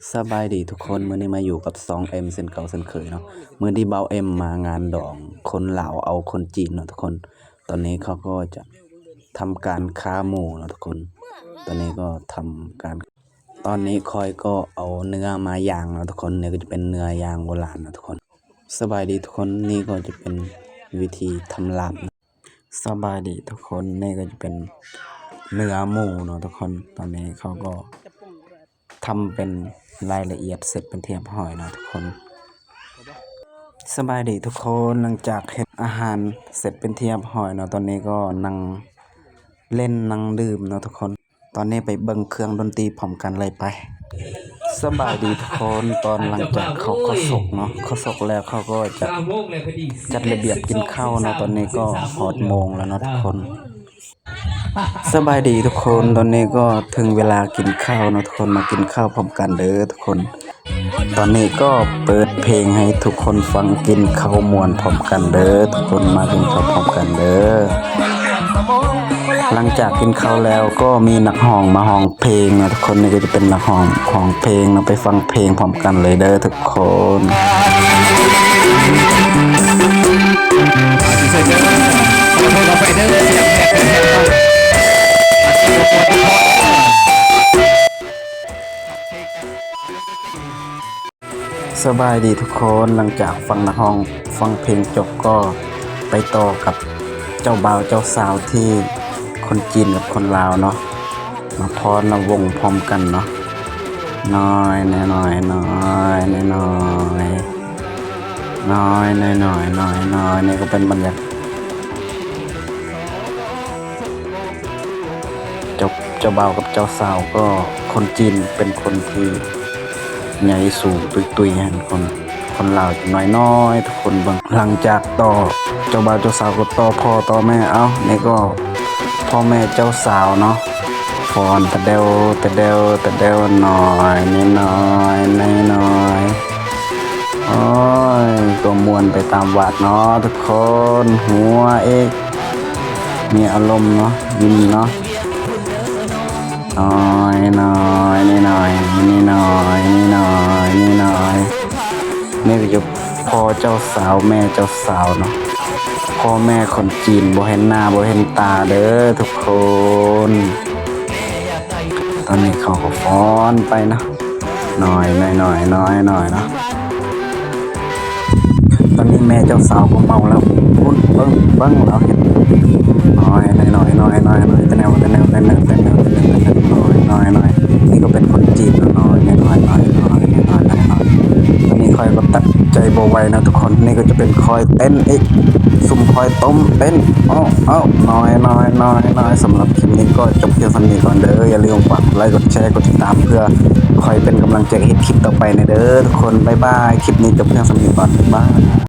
สบายดีทุกคนมื้อนี้มาอยู่กับ 2M เช่นเก่าเช่นเคยเนาะมื้อนี้เบาเอ็มมางานดองคนลาวเอาคนจีนเนาะทุกคนตอนนี้เขาก็จะทำการค้าหมูเนาะทุกคนตอนนี้ก็ทำการตอนนี้คอยก็เอาเนื้อมาย่างเนาะทุกคนเนี่ยก็จะเป็นเนื้อย่างโบราณเนาะทุกคนสบายดีทุกคนนี่ก็จะเป็นวิธีทำลาบสบายดีทุกคนนี่ก็จะเป็นเนื้อหมูเนาะทุกคนตอนนี้เขาก็ทำเป็นรายละเอียดเสร็จเป็นที่เรียบร้อยเนาะทุกคนสบายดีทุกคนหลังจากเฮ็ดอาหารเสร็จเป็นที่เรียบร้อยเนาะตอนนี้ก็นั่งเล่นนั่งดื่มเนาะทุกคนตอนนี้ไปเบิ่งเครื่องดนตรีพร้อมกันเลยไปสบายดีทุกคนตอนหลังจากเขาก็สกเนาะเขาสกแล้วเขาก็จะจัดระเบียบกินข้าวเนาะตอนนี้ก็6 โมงแล้วเนาะทุกคนสบายดีทุกคนตอนนี้ก็ถึงเวลากินข้าวเนาะทุกคนมากินข้าวพร้อมกันเด้อทุกคนตอนนี้ก็เปิดเพลงให้ทุกคนฟังกินข้าวม่วนพร้อมกันเด้อทุกคนมากินข้าวพร้อมกันเด้อหลังจากกินข้าวแล้วก็มีนักร้องมาร้องเพลงนะทุกคนนี่ก็จะเป็นนักร้องเพลงเราไปฟังเพลงพร้อมกันเลยเด้อทุกคนสบายดีทุกคนหลังจากฟังนักร้องฟังเพลงจบก็ไปต่อกับเจ้าบ่าวเจ้าสาวที่คนจีนกับคนลาวเนาะมาพรนวงพร้อมกันเนาะน้อยน้อยน้อยน้อยน้อยน้อยน้อยน้อยน้อยนี่ก็เป็นบรรยากาศเจ้าบ่าวกับเจ้าสาวก็คนจีนเป็นคนที่ใหญ่สูงตุยๆคนลาวน้อยทุกคนบางหลังจากต่อเจ้าบ่าวเจ้าสาวก็ต่อพ่อต่อแม่นี่ก็พ่อแม่เจ้าสาวเนาะฟ้อนตะเดวหน่อยนี่หน่อยนี่หน่อยโอ้ยตัวมวนไปตามวัดเนาะทุกคนหัวเอกมีอารมณ์เนาะยิ้มเนาะน้อยน้อยนี่หน่อยนี่หน่อยนี่หน่อยนี่หน่อยนี่ก็จะพ่อเจ้าสาวแม่เจ้าสาวเนาะพ่อแม่คนจีนบ่เห็นหน้าบ่เห็นตาเด้อทุกคนตอนนี้เขาก็ฟ้อนไปนะน้อยเนาะตอนนี้แม่เจ้าสาวก็เมาแล้วคุณเบิ้งเราเห็นน้อยแต่แนวน้อยนี่ก็เป็นคนจีนน้อยตอนนี้คอยก็ตัดใจโบไว้นะทุกคนนี่ก็จะเป็นคอยเต้นอีกซุ่มคอยต้มเต้นน้อยสำหรับคลิปนี้ก็จบเพียงเท่านี้ก่อนเด้ออย่าลืมฝากไลค์กดแชร์กดติดตามเพื่อคอยเป็นกำลังใจให้คลิปต่อไปในเด้อทุกคนบ๊ายบายคลิปนี้จบเพียงเท่านี้ก่อนบ๊ายบาย